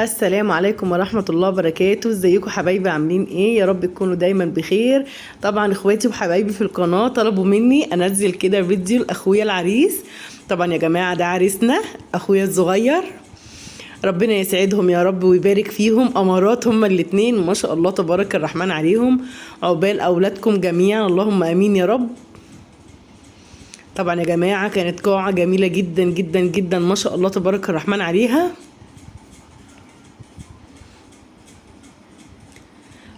السلام عليكم ورحمة الله وبركاته. ازيكم حبايبي؟ عاملين ايه؟ يا رب تكونوا دايما بخير. طبعا اخواتي وحبايبي في القناة طلبوا مني انزل كده فيديو لاخويا العريس. طبعا يا جماعة ده عريسنا اخويا الصغير، ربنا يسعدهم يا رب ويبارك فيهم. امارات هما الاتنين ما شاء الله تبارك الرحمن عليهم، عقبال اولادكم جميعا اللهم امين يا رب. طبعا يا جماعة كانت قاعة جميلة جدا جدا جدا ما شاء الله تبارك الرحمن عليها.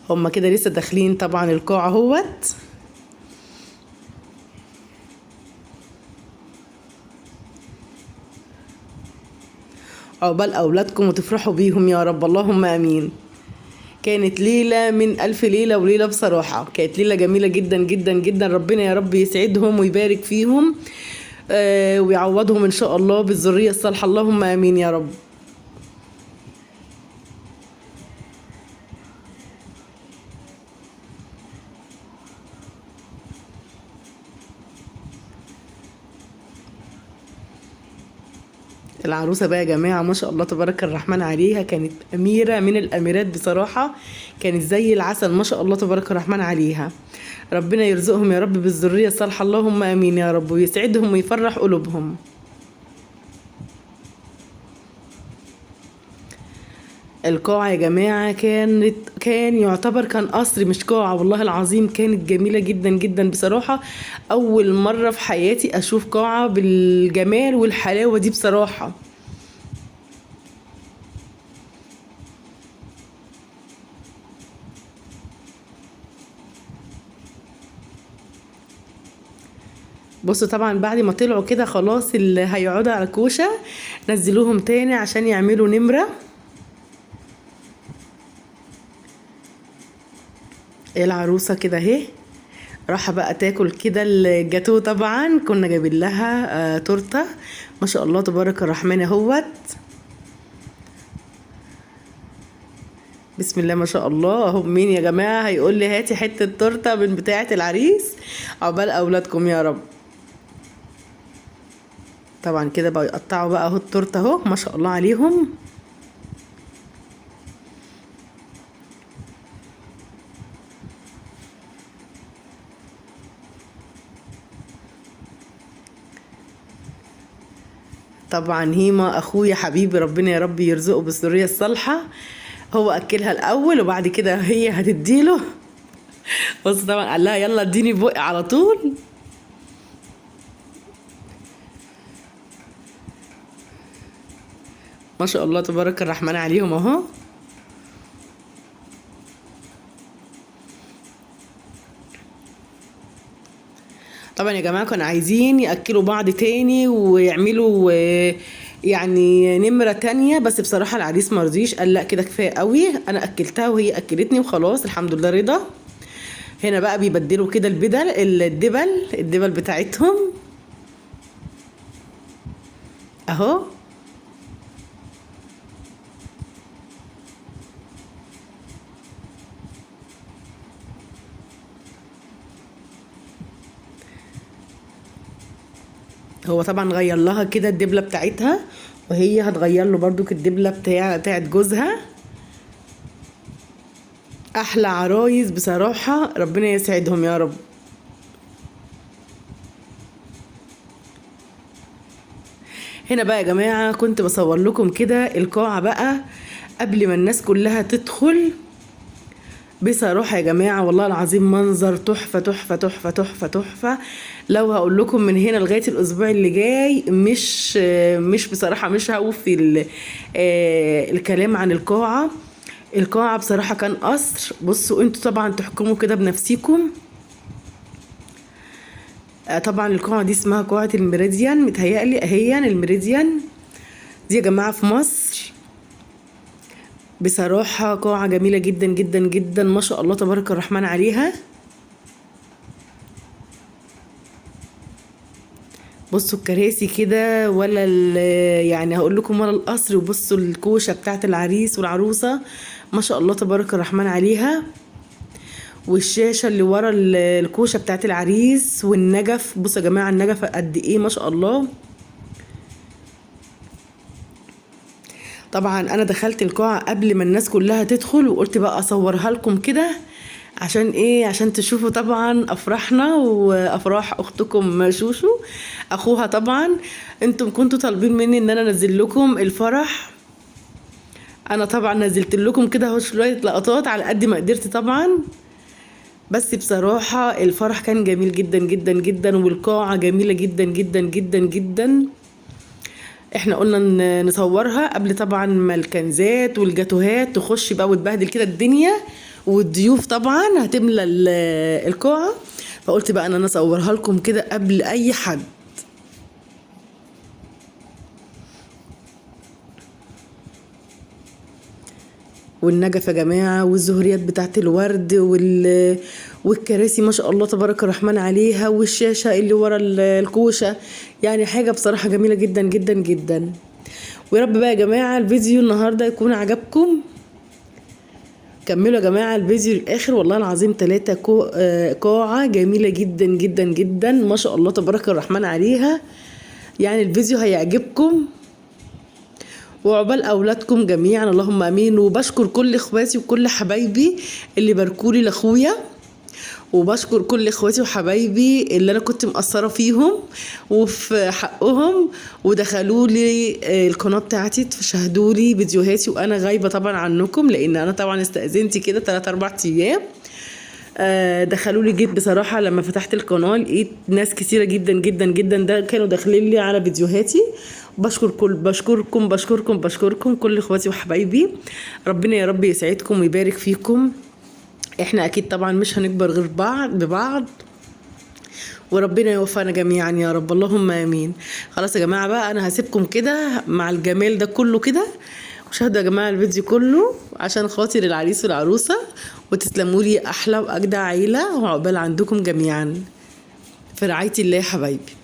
هما كده لسه داخلين طبعا القاعة اهوت. عقبال اولادكم وتفرحوا بيهم يا رب اللهم امين. كانت ليلة من ألف ليلة وليلة، بصراحة كانت ليلة جميلة جدا جدا جدا. ربنا يا رب يسعدهم ويبارك فيهم ويعوضهم إن شاء الله بالذرية الصالحة اللهم آمين يا رب. العروسة بقى يا جماعة ما شاء الله تبارك الرحمن عليها، كانت أميرة من الأميرات بصراحة، كانت زي العسل ما شاء الله تبارك الرحمن عليها. ربنا يرزقهم يا رب بالذرية الصالحة اللهم آمين يا رب، ويسعدهم ويفرح قلوبهم. القاعة يا جماعة كان يعتبر كان قصر مش قاعة، والله العظيم كانت جميلة جدا جدا بصراحة. أول مرة في حياتي أشوف قاعة بالجمال والحلاوة دي بصراحة. بصوا طبعا بعد ما طلعوا كده خلاص اللي هيقعدوا على الكوشة نزلوهم تاني عشان يعملوا نمرة. العروسة كده اهي راح بقى تاكل كده الجاتو. طبعا كنا جايبين لها تورته ما شاء الله تبارك الرحمن اهوت. بسم الله ما شاء الله اهو. مين يا جماعه هيقول لي هاتي حته تورته من بتاعه العريس؟ عقبال اولادكم يا رب. طبعا كده بقى يقطعوا بقى اهو التورته اهو ما شاء الله عليهم. طبعا هيما اخويا حبيبي ربنا يا رب يرزقه بالذريه الصالحه، هو اكلها الاول وبعد كده هي هتديله. بص طبعا قال لها يلا اديني بقى على طول. ما شاء الله تبارك الرحمن عليهم اهو. طبعا يا جماعه كانوا عايزين ياكلوا بعض تاني ويعملوا يعني نمره تانية، بس بصراحه العريس مرضيش، قال لا كده كفايه قوي، انا اكلتها وهي اكلتني وخلاص الحمد لله رضا. هنا بقى بيبدلوا كده الدبل بتاعتهم اهو. هو طبعا غير لها كده الدبله بتاعتها، وهي هتغير له برضو الدبله بتاعت جوزها. احلى عرايس بصراحه ربنا يسعدهم يا رب. هنا بقى يا جماعه كنت بصور لكم كده القاعه بقى قبل ما الناس كلها تدخل. بصراحة يا جماعة والله العظيم منظر تحفة تحفة تحفة تحفة تحفة. لو هقول لكم من هنا لغاية الأسبوع اللي جاي مش بصراحة مش هوفي الكلام عن القاعة. القاعة بصراحة كان قصر. بصوا انتوا طبعا تحكموا كده بنفسيكم. طبعا القاعة دي اسمها قاعة الميريديان، متهيألي اهي الميريديان دي يا جماعة في مصر. بصراحة قاعة جميلة جدا جدا جدا ما شاء الله تبارك الرحمن عليها. بصوا الكراسي كده ولا يعني هقول لكم ولا القصر. وبصوا الكوشة بتاعت العريس والعروسة ما شاء الله تبارك الرحمن عليها، والشاشة اللي ورا الكوشة بتاعت العريس والنجف. بصوا يا جماعة النجف قد ايه ما شاء الله. طبعا انا دخلت القاعة قبل ما الناس كلها تدخل، وقلت بقى اصورها لكم كده عشان ايه؟ عشان تشوفوا طبعا افراحنا وافراح اختكم شوشو اخوها. طبعا انتم كنتوا طالبين مني ان انا انزل لكم الفرح، انا طبعا نزلت لكم كده اهو شويه لقطات على قد ما قدرت طبعا. بس بصراحه الفرح كان جميل جدا جدا جدا، والقاعه جميله جدا جدا جدا جدا. احنا قلنا نصورها قبل طبعا ما الكنزات والجاتوهات تخش بقى وتبهدل كده الدنيا، والضيوف طبعا هتملى القاعه. فقلت بقى ان انا اصورها لكم كده قبل اي حد. والنجف يا جماعة، والزهريات بتاعت الورد والكراسي ما شاء الله تبارك الرحمن عليها، والشاشة اللي ورا الكوشة. يعني حاجة بصراحة جميلة جدا جدا جدا. ويا رب بقى يا جماعة الفيديو النهاردة يكون عجبكم. كملوا يا جماعة الفيديو للآخر، والله العظيم 3 قاعة جميلة جدا جدا جدا ما شاء الله تبارك الرحمن عليها. يعني الفيديو هيعجبكم وعقبال اولادكم جميعا اللهم امين. وبشكر كل اخواتي وكل حبايبي اللي باركولي لاخويا، وبشكر كل اخواتي وحبايبي اللي انا كنت مقصره فيهم وفي حقهم، ودخلوا لي القناه بتاعتي شاهدوا لي فيديوهاتي وانا غايبه طبعا عنكم، لان انا طبعا استاذنت كده 3-4 ايام. دخلوا لي. جيت بصراحه لما فتحت القناه لقيت ناس كثيره جدا جدا جدا ده كانوا داخلين لي على فيديوهاتي. بشكركم كل اخواتي وحبايبي. ربنا يا رب يسعدكم ويبارك فيكم. احنا اكيد طبعا مش هنكبر غير ببعض، وربنا يوفقنا جميعا يا رب اللهم امين. خلاص يا جماعه بقى انا هسيبكم كده مع الجمال ده كله كده، وشاهدوا يا جماعه الفيديو كله عشان خاطر العريس والعروسه، وتسلموا لي احلى واجدع عيله، وعقبال عندكم جميعا في رعايه الله يا حبايبي.